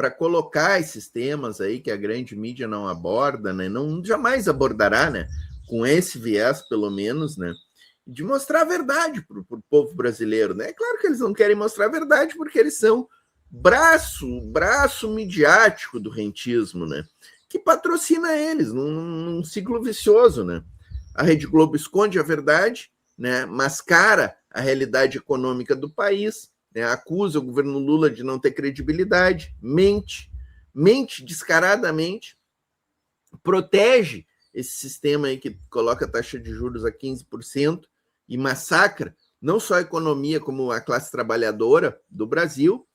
para colocar esses temas aí que a grande mídia não aborda, né? Não jamais abordará, né? Com esse viés, pelo menos, né? De mostrar a verdade para o povo brasileiro, né? É claro que eles não querem mostrar a verdade porque eles são braço midiático do rentismo, né? Que patrocina eles num ciclo vicioso, né? A Rede Globo esconde a verdade, né? Mascara a realidade econômica do país, né? Acusa o governo Lula de não ter credibilidade, mente descaradamente, protege esse sistema aí que coloca a taxa de juros a 15% e massacra não só a economia como a classe trabalhadora do Brasil.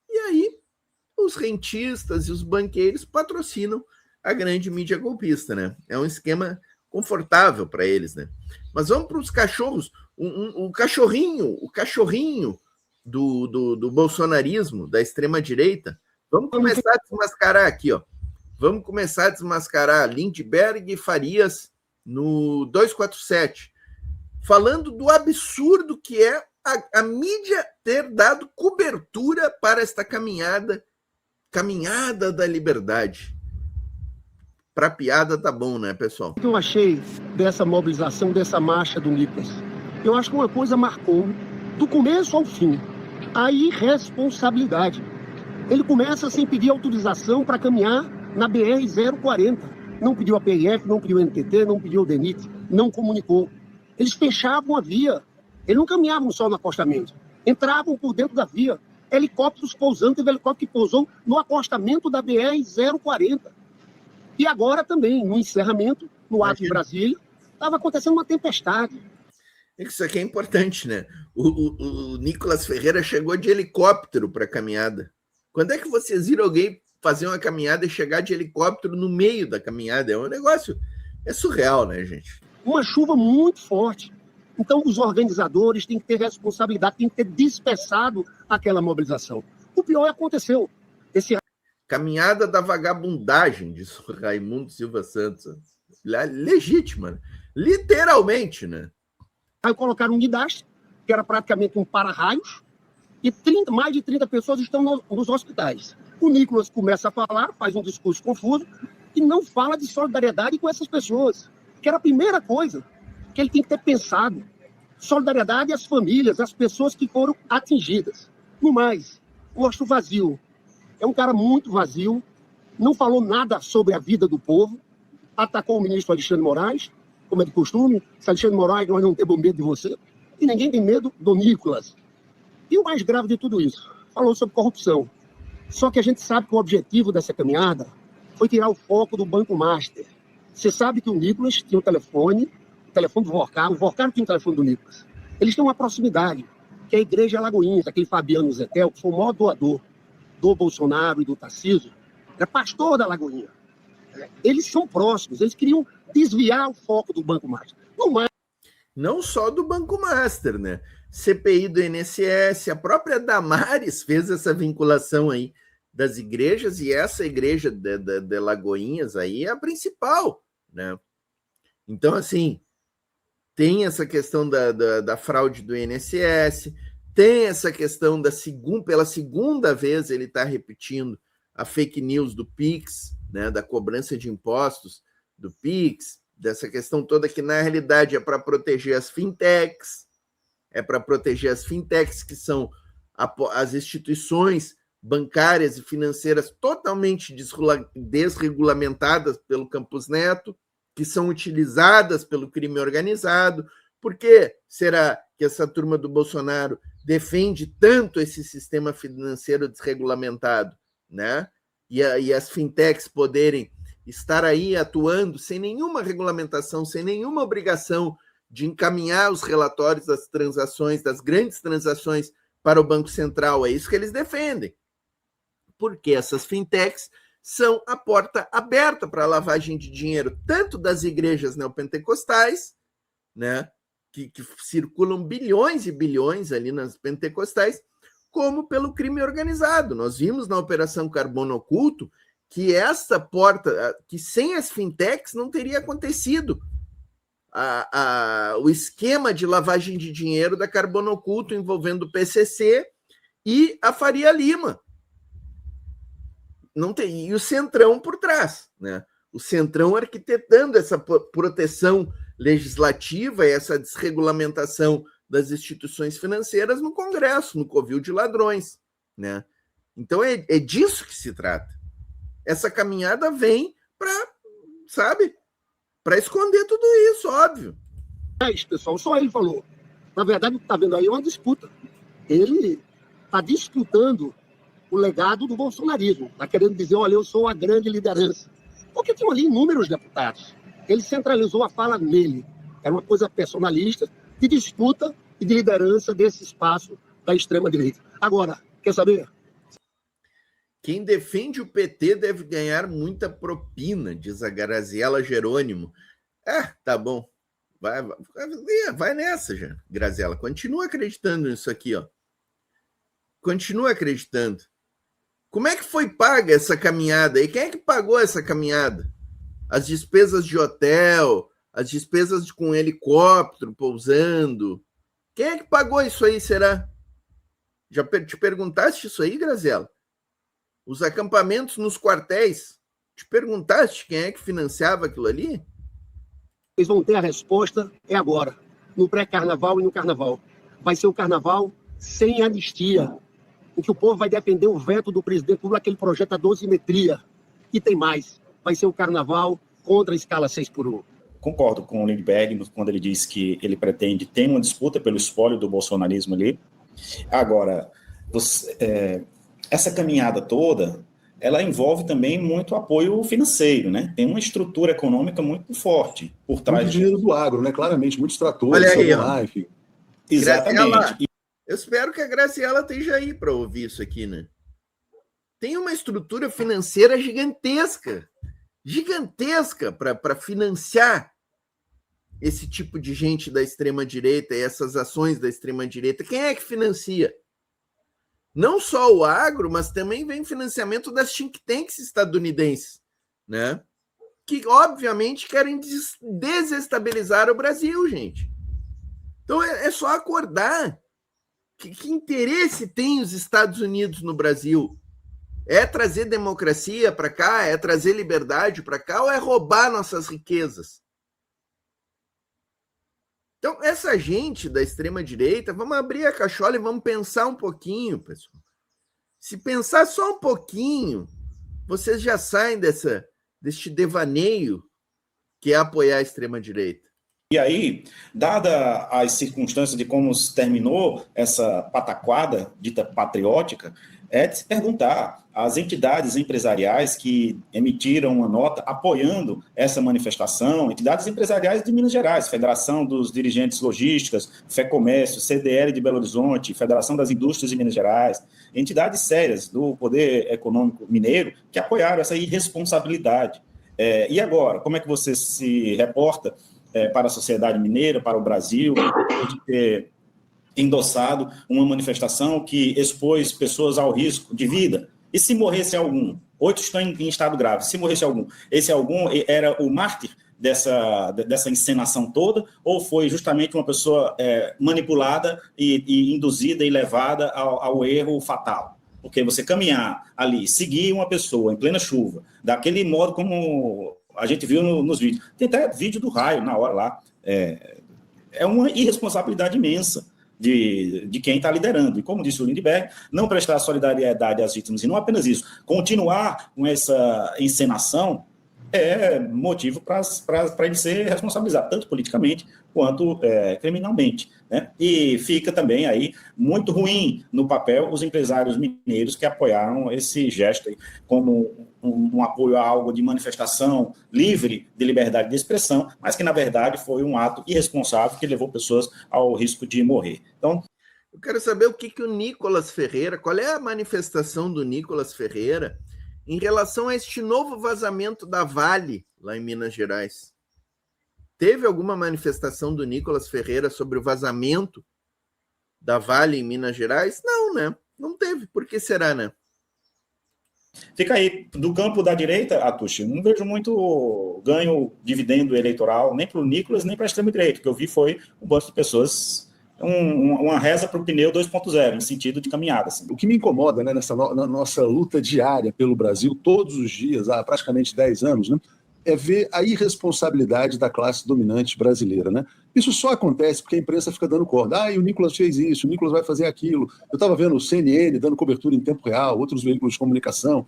E aí os rentistas e os banqueiros patrocinam a grande mídia golpista, né? É um esquema confortável para eles, né? Mas vamos para os cachorros. O cachorrinho do bolsonarismo, da extrema-direita. Vamos começar a desmascarar aqui, ó. Vamos começar a desmascarar Lindbergh e Farias no 247, falando do absurdo que é a mídia ter dado cobertura para esta caminhada da liberdade. Para piada tá bom, né, pessoal? O que eu achei dessa mobilização, dessa marcha do Nicolas? Eu acho que uma coisa marcou, do começo ao fim, a irresponsabilidade. Ele começa sem pedir autorização para caminhar na BR-040. Não pediu a PRF, não pediu o NTT, não pediu o DENIT, não comunicou. Eles fechavam a via. Eles não caminhavam só no acostamento. Entravam por dentro da via. Helicópteros pousando, teve helicóptero que pousou no acostamento da BR-040. E agora também, no encerramento, no ato de Brasília, estava acontecendo uma tempestade. Isso aqui é importante, né? O Nicolas Ferreira chegou de helicóptero para a caminhada. Quando é que vocês viram alguém fazer uma caminhada e chegar de helicóptero no meio da caminhada? É um negócio... É surreal, né, gente? Uma chuva muito forte. Então, os organizadores têm que ter responsabilidade, têm que ter dispersado aquela mobilização. O pior aconteceu. Caminhada da vagabundagem, diz o Raimundo Silva Santos. Legítima, né? Literalmente, né? Aí colocaram um guindaste, que era praticamente um para-raios, e mais de 30 pessoas estão nos hospitais. O Nicolas começa a falar, faz um discurso confuso, e não fala de solidariedade com essas pessoas, que era a primeira coisa que ele tem que ter pensado. Solidariedade às famílias, às pessoas que foram atingidas. No mais, mostra o vazio. É um cara muito vazio, não falou nada sobre a vida do povo, atacou o ministro Alexandre de Moraes, como é de costume. Se Alexandre de Moraes, nós não temos medo de você, e ninguém tem medo do Nicolas. E o mais grave de tudo isso, falou sobre corrupção. Só que a gente sabe que o objetivo dessa caminhada foi tirar o foco do Banco Master. Você sabe que o Nicolas tinha o telefone do Vorcaro, o Vorcaro tinha o telefone do Nicolas. Eles têm uma proximidade, que é a Igreja Alagoinhas, aquele Fabiano Zetel, que foi o maior doador do Bolsonaro e do Tarcísio, era pastor da Lagoinha. Eles são próximos, eles queriam desviar o foco do Banco Master. Não só do Banco Master, né? CPI do INSS, a própria Damares fez essa vinculação aí das igrejas, e essa igreja de Lagoinhas aí é a principal, né? Então, assim, tem essa questão da fraude do INSS, tem essa questão pela segunda vez ele está repetindo a fake news do Pix, né, da cobrança de impostos do Pix, dessa questão toda que, na realidade, é para proteger as fintechs, que são as instituições bancárias e financeiras totalmente desregulamentadas pelo Campos Neto, que são utilizadas pelo crime organizado. Por que será que essa turma do Bolsonaro defende tanto esse sistema financeiro desregulamentado, né? E as fintechs poderem estar aí atuando sem nenhuma regulamentação, sem nenhuma obrigação de encaminhar os relatórios das transações, das grandes transações, para o Banco Central? É isso que eles defendem. Porque essas fintechs são a porta aberta para a lavagem de dinheiro, tanto das igrejas neopentecostais, né, que circulam bilhões e bilhões ali nas pentecostais, como pelo crime organizado. Nós vimos na Operação Carbono Oculto que essa porta, que sem as fintechs não teria acontecido o esquema de lavagem de dinheiro da Carbono Oculto envolvendo o PCC e a Faria Lima. não tem, e o Centrão por trás, né? O Centrão arquitetando essa proteção legislativa e essa desregulamentação das instituições financeiras no Congresso, no covil de ladrões, né? Então é disso que se trata. Essa caminhada vem para, sabe, para esconder tudo isso, óbvio. É isso, pessoal, só ele falou. Na verdade, o que está vendo aí é uma disputa. Ele está disputando o legado do bolsonarismo. Está querendo dizer, olha, eu sou a grande liderança. Porque tinham ali inúmeros deputados. Ele centralizou a fala nele. Era uma coisa personalista, de disputa e de liderança desse espaço da extrema-direita. Agora, quer saber? Quem defende o PT deve ganhar muita propina, diz a Graziela Jerônimo. Tá bom. Vai nessa, já, Graziela. Continua acreditando nisso aqui, ó. Continua acreditando. Como é que foi paga essa caminhada aí? Quem é que pagou essa caminhada? As despesas de hotel, as despesas com helicóptero pousando. Quem é que pagou isso aí, será? Já te perguntaste isso aí, Graziela? Os acampamentos nos quartéis. Te perguntaste quem é que financiava aquilo ali? Eles vão ter a resposta, é agora. No pré-carnaval e no carnaval. Vai ser o carnaval sem anistia, em que o povo vai defender o veto do presidente por aquele projeto da dosimetria. E tem mais. Vai ser o carnaval contra a escala 6x1. Concordo com o Lindbergh quando ele diz que ele pretende ter uma disputa pelo espólio do bolsonarismo ali. Agora, essa caminhada toda, ela envolve também muito apoio financeiro, né? Tem uma estrutura econômica muito forte por trás. Muito dinheiro do agro, né? Claramente, muitos tratores, celular, enfim. Exatamente. Eu espero que a Graziela esteja aí para ouvir isso aqui, né? Tem uma estrutura financeira gigantesca para financiar esse tipo de gente da extrema-direita e essas ações da extrema-direita. Quem é que financia? Não só o agro, mas também vem financiamento das think tanks estadunidenses, né? Que, obviamente, querem desestabilizar o Brasil, gente. Então, é só acordar. Que interesse tem os Estados Unidos no Brasil? É trazer democracia para cá? É trazer liberdade para cá? Ou é roubar nossas riquezas? Então, essa gente da extrema-direita, vamos abrir a cachola e vamos pensar um pouquinho, pessoal. Se pensar só um pouquinho, vocês já saem deste devaneio que é apoiar a extrema-direita. E aí, dada as circunstâncias de como terminou essa pataquada dita patriótica, é de se perguntar às entidades empresariais que emitiram uma nota apoiando essa manifestação, entidades empresariais de Minas Gerais, Federação dos Dirigentes Logísticas, FEComércio, CDL de Belo Horizonte, Federação das Indústrias de Minas Gerais, entidades sérias do poder econômico mineiro que apoiaram essa irresponsabilidade. E agora, como é que você se reporta para a sociedade mineira, para o Brasil, de ter endossado uma manifestação que expôs pessoas ao risco de vida? E se morresse algum? 8 estão em estado grave. Se morresse algum, esse algum era o mártir dessa encenação toda, ou foi justamente uma pessoa manipulada e induzida e levada ao erro fatal? Porque você caminhar ali, seguir uma pessoa em plena chuva, daquele modo como a gente viu nos vídeos. Tem até vídeo do raio na hora lá. É uma irresponsabilidade imensa de quem está liderando. E como disse o Lindbergh, não prestar solidariedade às vítimas, e não apenas isso, continuar com essa encenação é motivo para ele ser responsabilizado, tanto politicamente quanto criminalmente, né? E fica também aí muito ruim no papel os empresários mineiros que apoiaram esse gesto aí, como um apoio a algo de manifestação livre de liberdade de expressão, mas que, na verdade, foi um ato irresponsável que levou pessoas ao risco de morrer. Então, eu quero saber o que o Nicolas Ferreira, qual é a manifestação do Nicolas Ferreira em relação a este novo vazamento da Vale, lá em Minas Gerais. Teve alguma manifestação do Nicolas Ferreira sobre o vazamento da Vale em Minas Gerais? Não, né? Não teve. Por que será, né? Fica aí, do campo da direita, Atushi, não vejo muito ganho dividendo eleitoral, nem para o Nicolas, nem para a extrema-direita. O que eu vi foi um bando de pessoas uma reza para o pneu 2.0, no sentido de caminhada. Assim. O que me incomoda, né, na nossa luta diária pelo Brasil, todos os dias, há praticamente 10 anos, né, é ver a irresponsabilidade da classe dominante brasileira. Né? Isso só acontece porque a imprensa fica dando corda. O Nicolas fez isso, o Nicolas vai fazer aquilo. Eu estava vendo o CNN dando cobertura em tempo real, outros veículos de comunicação.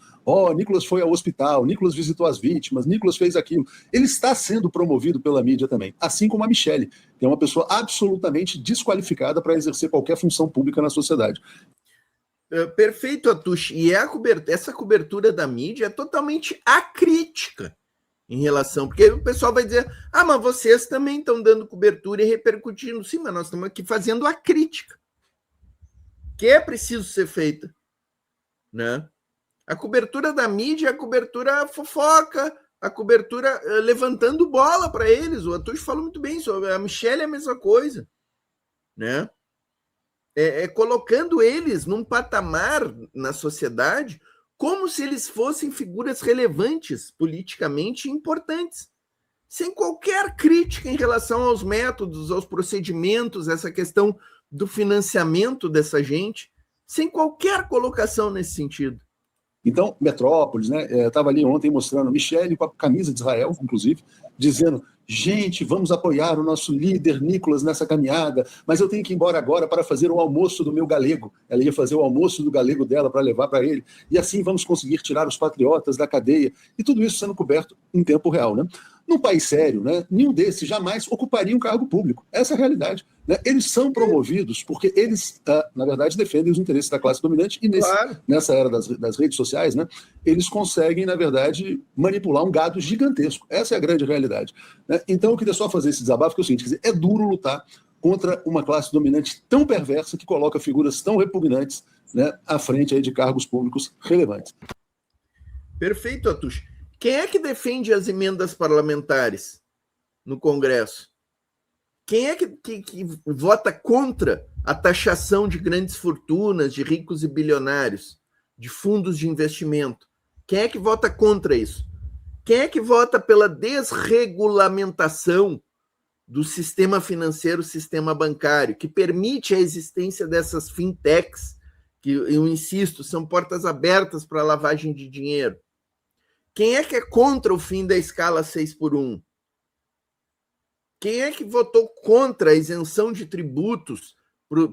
Nicolas foi ao hospital, Nicolas visitou as vítimas, Nicolas fez aquilo. Ele está sendo promovido pela mídia também, assim como a Michelle, que é uma pessoa absolutamente desqualificada para exercer qualquer função pública na sociedade. Perfeito, Atush. E essa cobertura da mídia é totalmente acrítica em relação, porque o pessoal vai dizer, mas vocês também estão dando cobertura e repercutindo. Sim, mas nós estamos aqui fazendo a crítica, que é preciso ser feita, né? A cobertura da mídia é a cobertura fofoca, a cobertura levantando bola para eles. O Atush falou muito bem sobre a Michelle, é a mesma coisa, né? Colocando eles num patamar na sociedade como se eles fossem figuras relevantes politicamente importantes, sem qualquer crítica em relação aos métodos, aos procedimentos, essa questão do financiamento dessa gente, sem qualquer colocação nesse sentido. Então, Metrópolis, né? Estava ali ontem mostrando Michelle com a camisa de Israel, inclusive, dizendo: gente, vamos apoiar o nosso líder Nicolas nessa caminhada, mas eu tenho que ir embora agora para fazer o almoço do meu galego. Ela ia fazer o almoço do galego dela para levar para ele, e assim vamos conseguir tirar os patriotas da cadeia. E tudo isso sendo coberto em tempo real, né? Num país sério, né, nenhum desses jamais ocuparia um cargo público. Essa é a realidade. Né? Eles são promovidos porque eles, na verdade, defendem os interesses da classe dominante e nessa era das redes sociais, né, eles conseguem, na verdade, manipular um gado gigantesco. Essa é a grande realidade. Né? Então, eu queria só fazer esse desabafo, que é o seguinte, quer dizer, é duro lutar contra uma classe dominante tão perversa que coloca figuras tão repugnantes, né, à frente aí de cargos públicos relevantes. Perfeito, Atush. Quem é que defende as emendas parlamentares no Congresso? Quem é que vota contra a taxação de grandes fortunas, de ricos e bilionários, de fundos de investimento? Quem é que vota contra isso? Quem é que vota pela desregulamentação do sistema financeiro, sistema bancário, que permite a existência dessas fintechs, que, eu insisto, são portas abertas para a lavagem de dinheiro? Quem é contra o fim da escala 6x1? Quem é que votou contra a isenção de tributos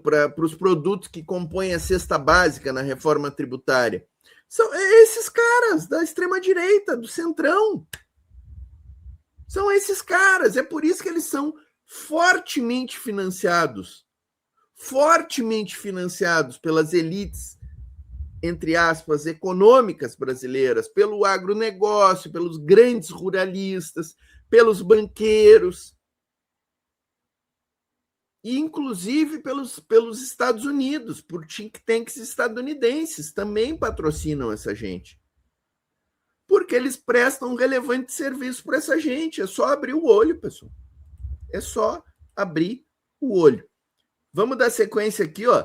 para os produtos que compõem a cesta básica na reforma tributária? São esses caras da extrema-direita, do centrão. São esses caras. É por isso que eles são fortemente financiados pelas elites, entre aspas, econômicas brasileiras, pelo agronegócio, pelos grandes ruralistas, pelos banqueiros, e inclusive pelos Estados Unidos, por think tanks estadunidenses, também patrocinam essa gente. Porque eles prestam um relevante serviço para essa gente. É só abrir o olho, pessoal. É só abrir o olho. Vamos dar sequência aqui, ó.